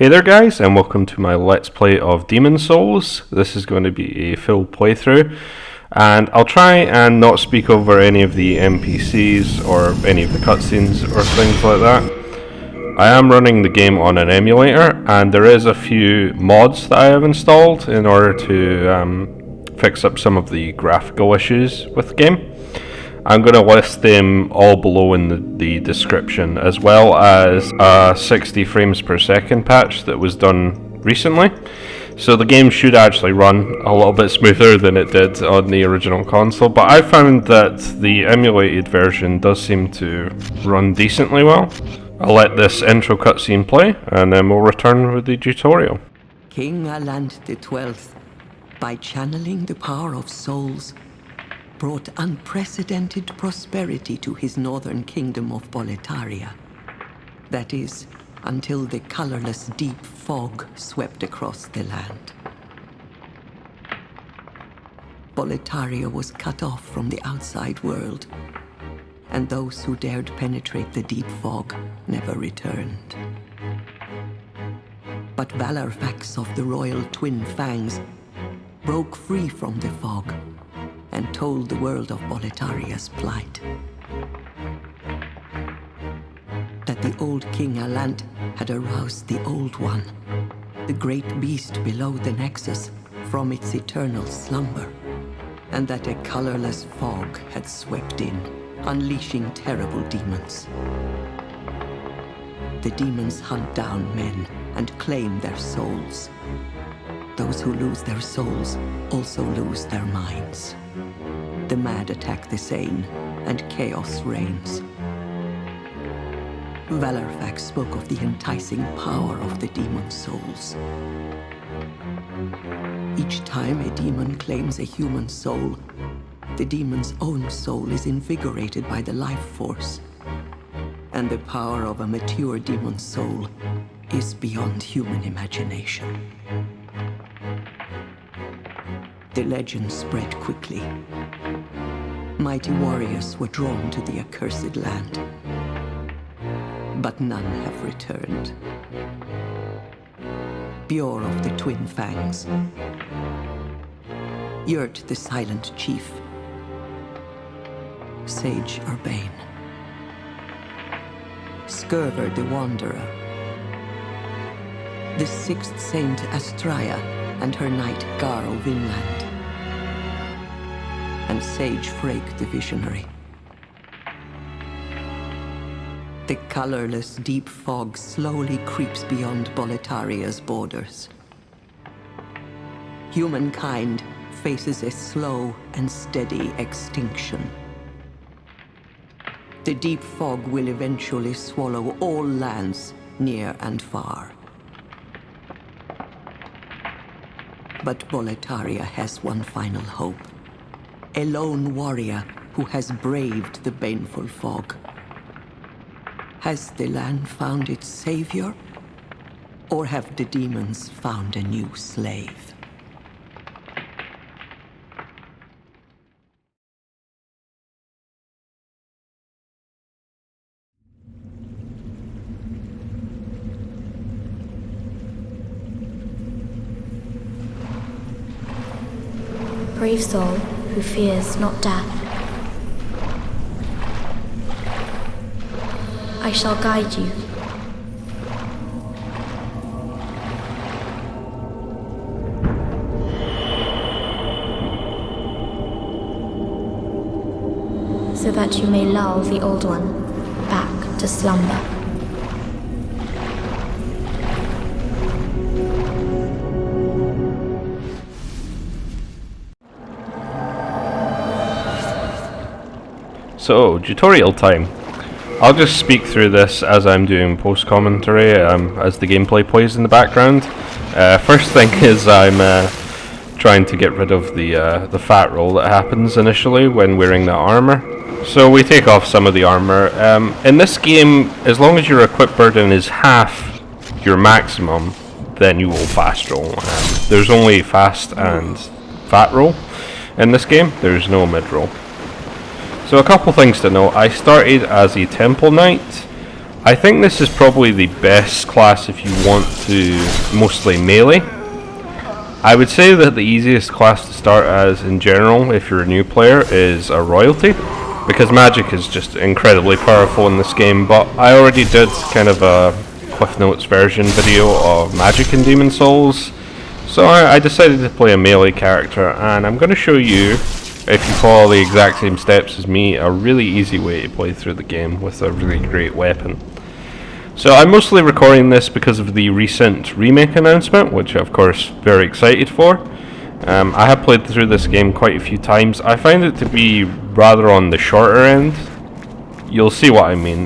Hey there guys, and welcome to my Let's Play of Demon Souls. This is going to be a full playthrough, and I'll try and not speak over any of the NPCs or any of the cutscenes or things like that. I am running the game on an emulator, and there is a few mods that I have installed in order to fix up some of the graphical issues with the game. I'm going to list them all below in the description, as well as a 60 frames per second patch that was done recently. So the game should actually run a little bit smoother than it did on the original console, but I found that the emulated version does seem to run decently well. I'll let this intro cutscene play, and then we'll return with the tutorial. King Alant XII, by channeling the power of souls, brought unprecedented prosperity to his northern kingdom of Boletaria. That is, until the colorless deep fog swept across the land. Boletaria was cut off from the outside world, and those who dared penetrate the deep fog never returned. But Valarfax of the royal Twin Fangs broke free from the fog and told the world of Boletaria's plight. That the old King Alant had aroused the Old One, the great beast below the Nexus, from its eternal slumber, and that a colorless fog had swept in, unleashing terrible demons. The demons hunt down men and claim their souls. Those who lose their souls also lose their minds. The mad attack the sane, and chaos reigns. Valarfax spoke of the enticing power of the demon souls. Each time a demon claims a human soul, the demon's own soul is invigorated by the life force, and the power of a mature demon soul is beyond human imagination. The legend spread quickly. Mighty warriors were drawn to the accursed land, but none have returned. Bjor of the Twin Fangs, Yurt the Silent Chief, Sage Urbane, Skurver the Wanderer, the Sixth Saint Astraea and her knight Garl Vinland, and Sage Frake the Visionary. The colorless deep fog slowly creeps beyond Boletaria's borders. Humankind faces a slow and steady extinction. The deep fog will eventually swallow all lands near and far. But Boletaria has one final hope. A lone warrior who has braved the baneful fog. Has the land found its savior? Or have the demons found a new slave? Brave soul who fears not death. I shall guide you. So that you may lull the Old One back to slumber. So, tutorial time. I'll just speak through this as I'm doing post-commentary, as the gameplay plays in the background. First thing is I'm trying to get rid of the fat roll that happens initially when wearing that armor. So we take off some of the armor. In this game, as long as your equip burden is half your maximum, then you will fast roll. There's only fast and fat roll in this game, there's no mid roll. So a couple things to note. I started as a Temple Knight, I think this is probably the best class if you want to mostly melee. I would say that the easiest class to start as in general, if you're a new player, is a royalty, because magic is just incredibly powerful in this game. But I already did kind of a Cliff Notes version video of magic in Demon Souls, so I decided to play a melee character, and I'm going to show you, if you follow the exact same steps as me, a really easy way to play through the game with a really great weapon. So I'm mostly recording this because of the recent remake announcement, which I'm of course very excited for. I have played through this game quite a few times. I find it to be rather on the shorter end. You'll see what I mean.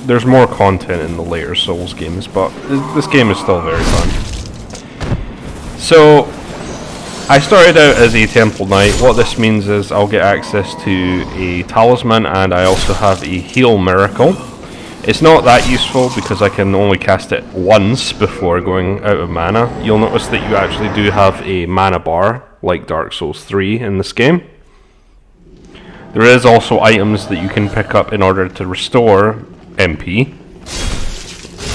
There's more content in the later Souls games, but this game is still very fun. So I started out as a Temple Knight. What this means is I'll get access to a talisman, and I also have a heal miracle. It's not that useful because I can only cast it once before going out of mana. You'll notice that you actually do have a mana bar, like Dark Souls 3 in this game. There is also items that you can pick up in order to restore MP.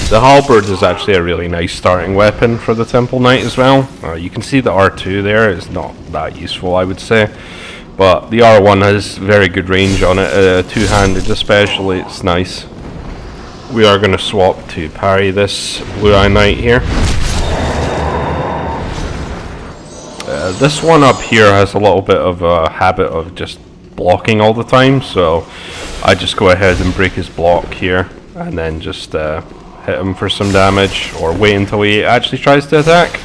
The halberd is actually a really nice starting weapon for the Temple Knight as well. You can see the R2 there is not that useful, I would say. But the R1 has very good range on it, two-handed especially, it's nice. We are going to swap to parry this Blue-Eye Knight here. This one up here has a little bit of a habit of just blocking all the time, so I just go ahead and break his block here, and then just hit him for some damage, or wait until he actually tries to attack.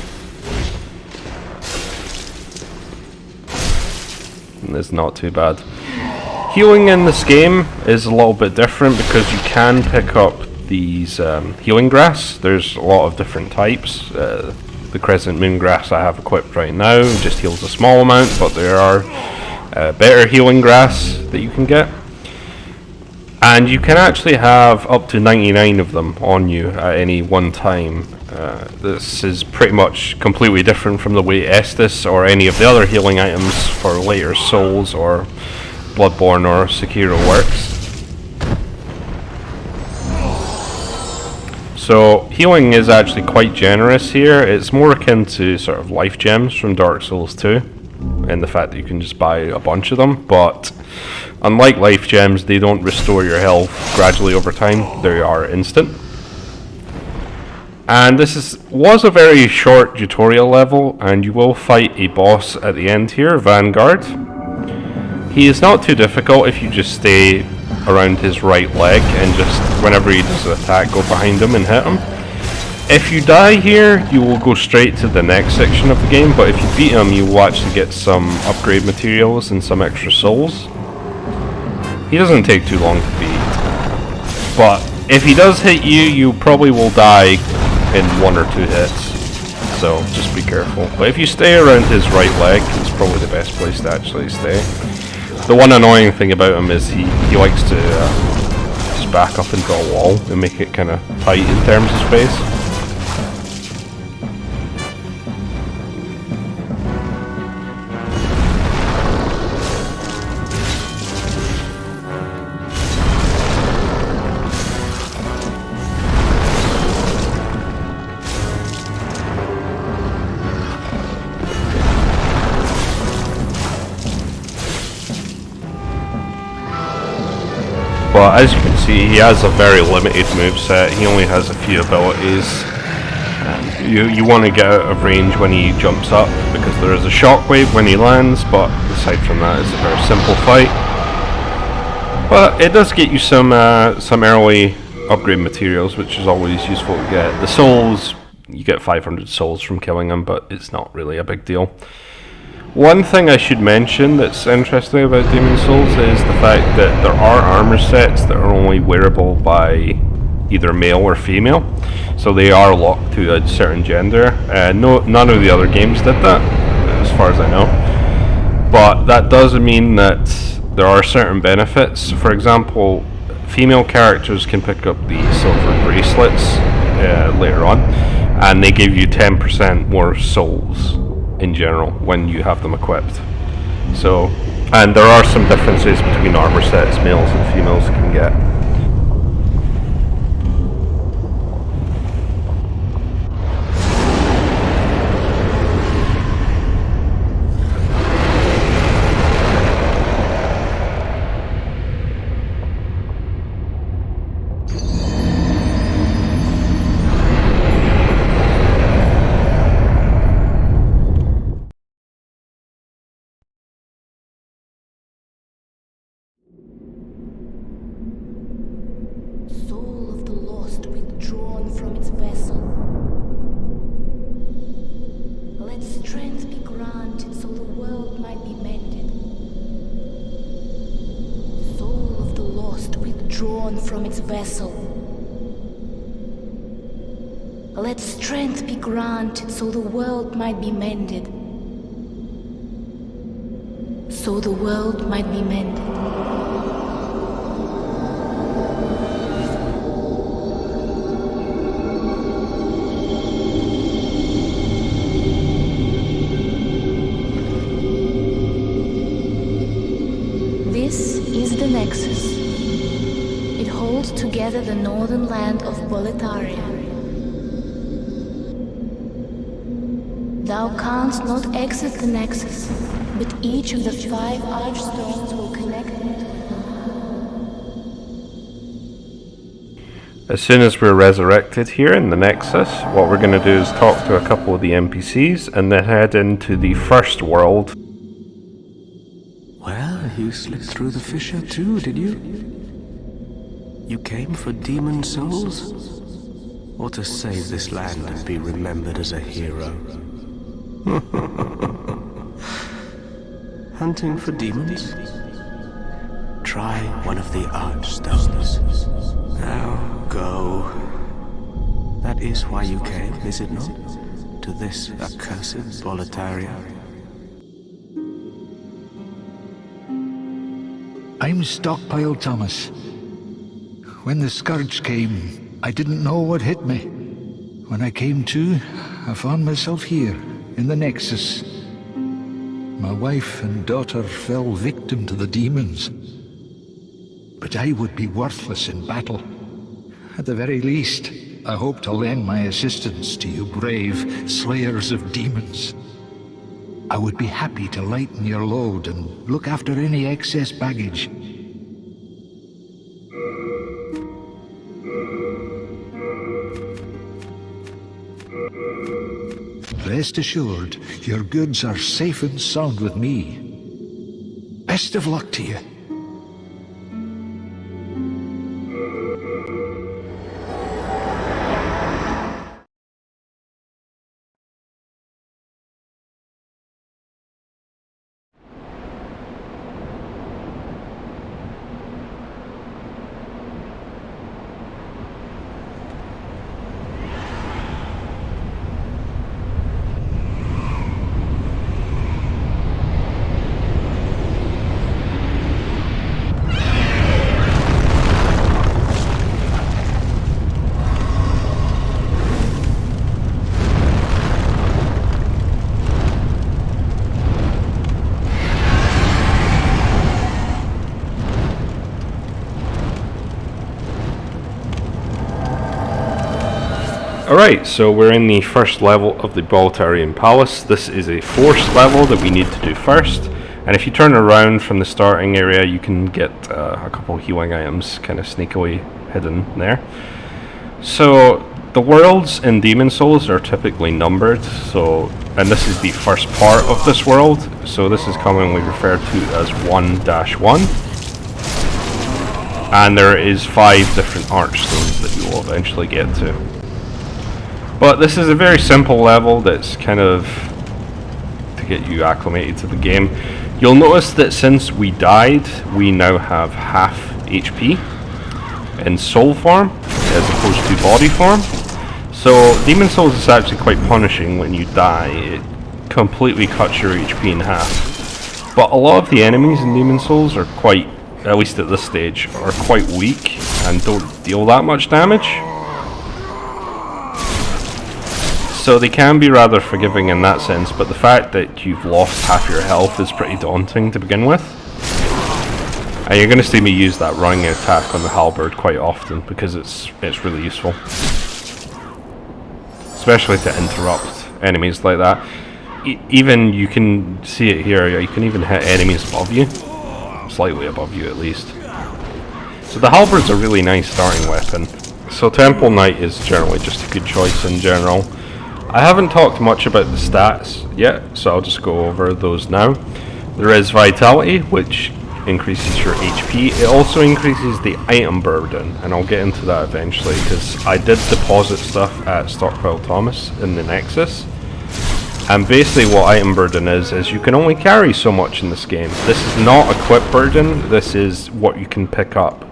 And it's not too bad. Healing in this game is a little bit different because you can pick up these healing grass. There's a lot of different types. The Crescent Moon grass I have equipped right now just heals a small amount, but there are better healing grass that you can get. And you can actually have up to 99 of them on you at any one time. This is pretty much completely different from the way Estus or any of the other healing items for later Souls or Bloodborne or Sekiro works. So healing is actually quite generous here. It's more akin to sort of life gems from Dark Souls 2 in the fact that you can just buy a bunch of them, but unlike life gems, they don't restore your health gradually over time. They are instant. And this was a very short tutorial level, and you will fight a boss at the end here, Vanguard. He is not too difficult if you just stay around his right leg and just, whenever he does an attack, go behind him and hit him. If you die here, you will go straight to the next section of the game, but if you beat him, you will actually get some upgrade materials and some extra souls. He doesn't take too long to beat, but if he does hit you, you probably will die in 1 or 2 hits, so just be careful. But if you stay around his right leg, it's probably the best place to actually stay. The one annoying thing about him is he likes to just back up into a wall and make it kind of tight in terms of space. But as you can see, he has a very limited moveset. He only has a few abilities. You want to get out of range when he jumps up because there is a shockwave when he lands, but aside from that, it's a very simple fight. But it does get you some early upgrade materials, which is always useful to get. The souls, you get 500 souls from killing them, but it's not really a big deal. One thing I should mention that's interesting about Demon Souls is the fact that there are armor sets that are only wearable by either male or female, so they are locked to a certain gender. None of the other games did that, as far as I know, but that does mean that there are certain benefits. For example, female characters can pick up the silver bracelets later on, and they give you 10% more souls in general when you have them equipped. So, and there are some differences between armor sets males and females can get. from its vessel. Let strength be granted so the world might be mended. Soul of the lost withdrawn from its vessel. Let strength be granted so the world might be mended. So the world might be mended. This is the Nexus. It holds together the northern land of Boletarian. Thou canst not exit the Nexus, but each of the 5 archstones will connect them to another. As soon as we're resurrected here in the Nexus, what we're going to do is talk to a couple of the NPCs and then head into the first world. Well, you slipped through the fissure too, did you? You came for demon souls? Or to save this land and be remembered as a hero? Hunting for demons? Try one of the archstones. Now go. That is why you came, is it not? To this accursed Boletarian? I'm Stockpile Thomas. When the scourge came, I didn't know what hit me. When I came to, I found myself here, in the Nexus. My wife and daughter fell victim to the demons. But I would be worthless in battle. At the very least, I hope to lend my assistance to you brave slayers of demons. I would be happy to lighten your load and look after any excess baggage. Rest assured, your goods are safe and sound with me. Best of luck to you. Alright, so we're in the first level of the Boletarian Palace. This is a forced level that we need to do first. And if you turn around from the starting area, you can get a couple healing items kind of sneakily hidden there. So the worlds in Demon Souls are typically numbered, and this is the first part of this world, so this is commonly referred to as 1-1. And there is 5 different archstones that you will eventually get to. But this is a very simple level that's kind of to get you acclimated to the game. You'll notice that since we died, we now have half HP in soul form as opposed to body form. So Demon Souls is actually quite punishing when you die. It completely cuts your HP in half. But a lot of the enemies in Demon Souls are quite, at least at this stage, are quite weak and don't deal that much damage. So they can be rather forgiving in that sense, but the fact that you've lost half your health is pretty daunting to begin with. And you're going to see me use that running attack on the halberd quite often because it's really useful. Especially to interrupt enemies like that. Even, you can see it here, you can even hit enemies above you. Slightly above you at least. So the halberd's a really nice starting weapon. So Temple Knight is generally just a good choice in general. I haven't talked much about the stats yet, so I'll just go over those now. There is Vitality, which increases your HP. It also increases the item burden, and I'll get into that eventually because I did deposit stuff at Stockpile Thomas in the Nexus. And basically what item burden is you can only carry so much in this game. This is not equip burden, this is what you can pick up.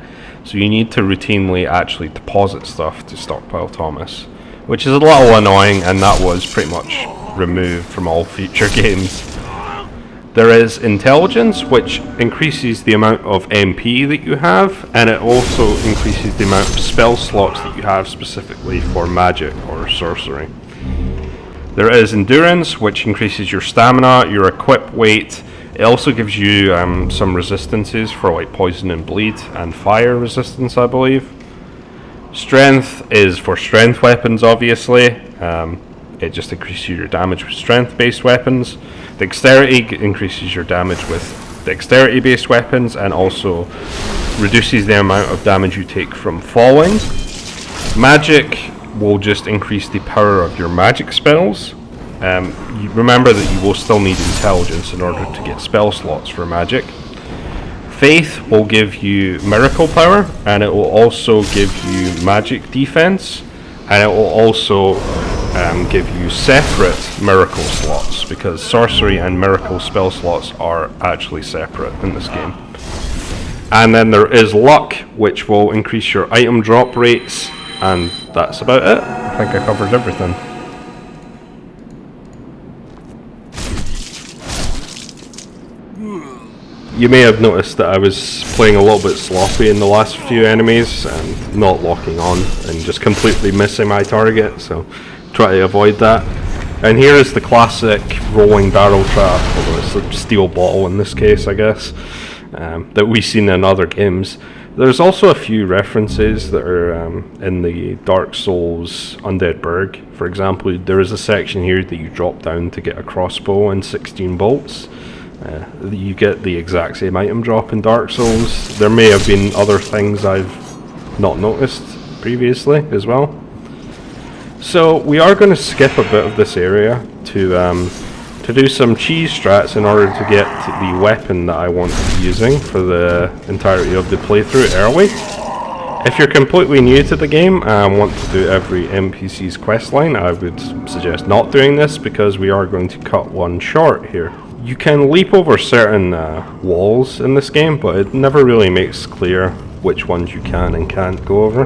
So you need to routinely actually deposit stuff to Stockpile Thomas, which is a little annoying, and that was pretty much removed from all future games. There is intelligence, which increases the amount of MP that you have, and it also increases the amount of spell slots that you have specifically for magic or sorcery. There is endurance, which increases your stamina, your equip weight. It also gives you some resistances for like poison and bleed and fire resistance, I believe. Strength is for strength weapons, obviously. It just increases your damage with strength based weapons. Dexterity increases your damage with dexterity based weapons and also reduces the amount of damage you take from falling. Magic will just increase the power of your magic spells. You remember that you will still need intelligence in order to get spell slots for magic. Faith will give you miracle power, and it will also give you magic defense, and it will also give you separate miracle slots, because sorcery and miracle spell slots are actually separate in this game. And then there is luck, which will increase your item drop rates, and that's about it. I think I covered everything. You may have noticed that I was playing a little bit sloppy in the last few enemies and not locking on and just completely missing my target, so try to avoid that. And here is the classic rolling barrel trap, although it's a steel bottle in this case, I guess, that we've seen in other games. There's also a few references that are in the Dark Souls Undead Burg. For example, there is a section here that you drop down to get a crossbow and 16 bolts. You get the exact same item drop in Dark Souls. There may have been other things I've not noticed previously as well. So we are going to skip a bit of this area to do some cheese strats in order to get the weapon that I want to be using for the entirety of the playthrough early. If you're completely new to the game and want to do every NPC's questline, I would suggest not doing this because we are going to cut one short here. You can leap over certain walls in this game, but it never really makes clear which ones you can and can't go over.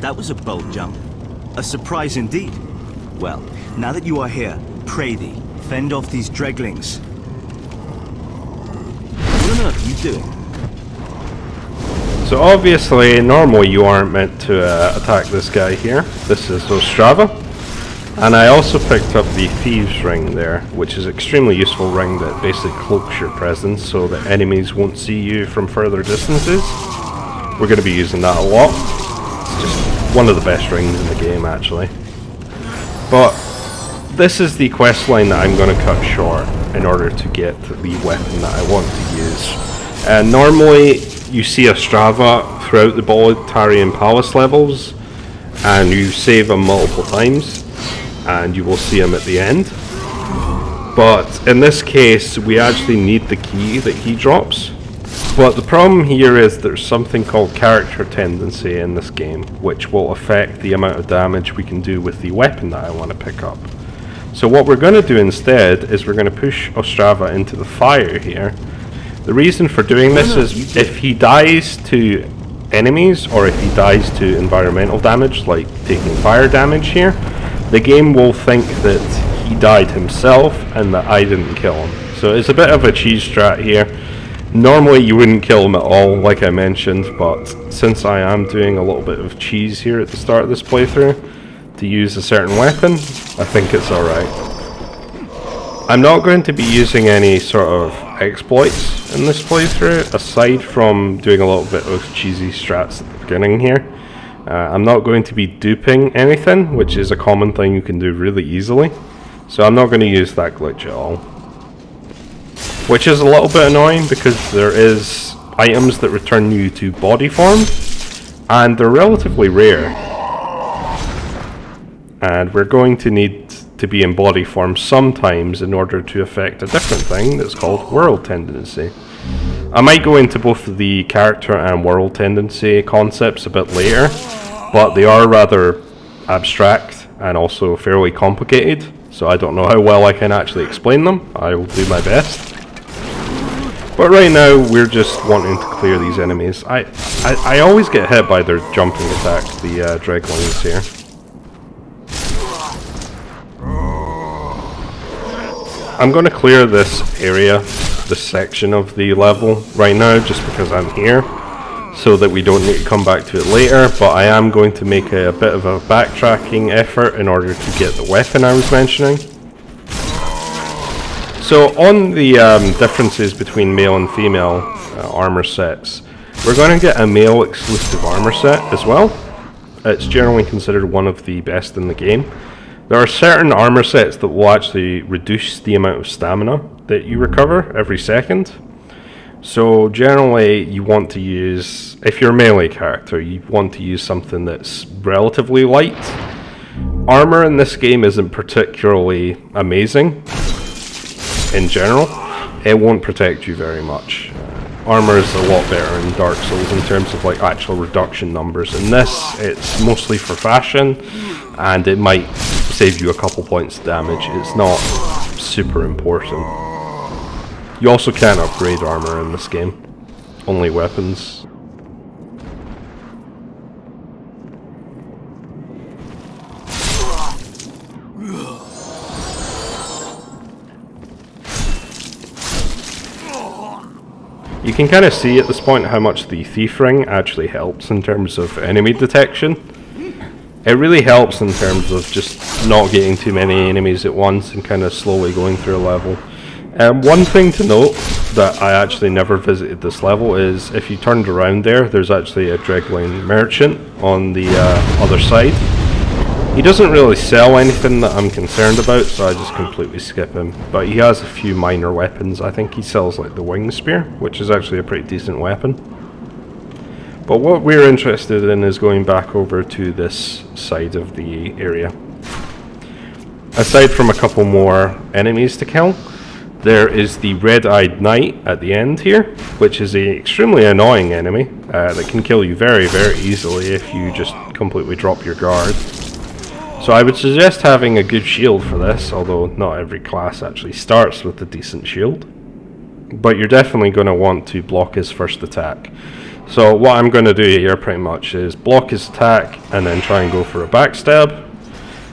That was a bold jump. A surprise indeed. Well, now that you are here, pray thee, fend off these dreglings. What on earth are you doing? So obviously, normally you aren't meant to attack this guy here. This is Ostrava. And I also picked up the Thieves Ring there, which is an extremely useful ring that basically cloaks your presence so that enemies won't see you from further distances. We're going to be using that a lot. It's just one of the best rings in the game, actually. But this is the quest line that I'm going to cut short in order to get the weapon that I want to use. And normally you see Ostrava throughout the Boletarian Palace levels, and you save him multiple times, and you will see him at the end. But in this case, we actually need the key that he drops. But the problem here is there's something called character tendency in this game, which will affect the amount of damage we can do with the weapon that I want to pick up. So what we're going to do instead is we're going to push Ostrava into the fire here. The reason for doing this is if he dies to enemies, or if he dies to environmental damage, like taking fire damage here, the game will think that he died himself and that I didn't kill him. So it's a bit of a cheese strat here. Normally you wouldn't kill him at all, like I mentioned, but since I am doing a little bit of cheese here at the start of this playthrough to use a certain weapon, I think it's alright. I'm not going to be using any sort of exploits in this playthrough, aside from doing a little bit of cheesy strats at the beginning here. I'm not going to be duping anything, which is a common thing you can do really easily. So I'm not going to use that glitch at all. Which is a little bit annoying because there is items that return you to body form, and they're relatively rare. And we're going to need to be in body form sometimes in order to affect a different thing that's called world tendency. I might go into both the character and world tendency concepts a bit later, but they are rather abstract and also fairly complicated, so I don't know how well I can actually explain them. I will do my best. But right now, we're just wanting to clear these enemies. I always get hit by their jumping attacks, the Dreglings here. I'm going to clear this area, this section of the level right now, just because I'm here, so that we don't need to come back to it later, but I am going to make a bit of a backtracking effort in order to get the weapon I was mentioning. So on the differences between male and female armor sets, we're going to get a male exclusive armor set as well. It's generally considered one of the best in the game. There are certain armor sets that will actually reduce the amount of stamina that you recover every second. So generally you want to use, if you're a melee character, you want to use something that's relatively light. Armor in this game isn't particularly amazing in general. It won't protect you very much. Armor is a lot better in Dark Souls in terms of like actual reduction numbers. In this, it's mostly for fashion, and it might save you a couple points of damage. It's not super important. You also can't upgrade armor in this game, only weapons. You can kind of see at this point how much the thief ring actually helps in terms of enemy detection. It really helps in terms of just not getting too many enemies at once and kind of slowly going through a level. One thing to note that I actually never visited this level is if you turned around there's actually a Dregling merchant on the other side. He doesn't really sell anything that I'm concerned about, so I just completely skip him. But he has a few minor weapons. I think he sells like the wing spear, which is actually a pretty decent weapon. But what we're interested in is going back over to this side of the area. Aside from a couple more enemies to kill, there is the red-eyed knight at the end here, which is an extremely annoying enemy that can kill you very, very easily if you just completely drop your guard. So I would suggest having a good shield for this, although not every class actually starts with a decent shield. But you're definitely going to want to block his first attack. So what I'm going to do here pretty much is block his attack and then try and go for a backstab.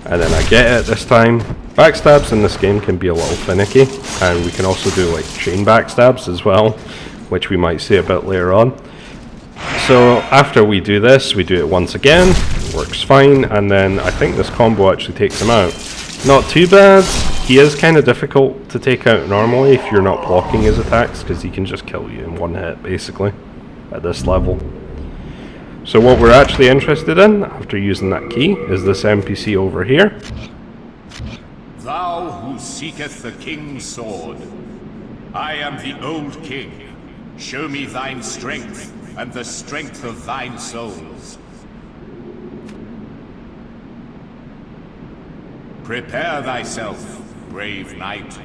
And then I get it this time. Backstabs in this game can be a little finicky, and we can also do like chain backstabs as well, which we might see a bit later on. So after we do this, we do it once again, works fine, and then I think this combo actually takes him out. Not too bad. He is kind of difficult to take out normally if you're not blocking his attacks, because he can just kill you in one hit basically at this level. So what we're actually interested in, after using that key, is this NPC over here. Thou who seeketh the king's sword, I am the old king. Show me thine strength, and the strength of thine souls. Prepare thyself, brave knight.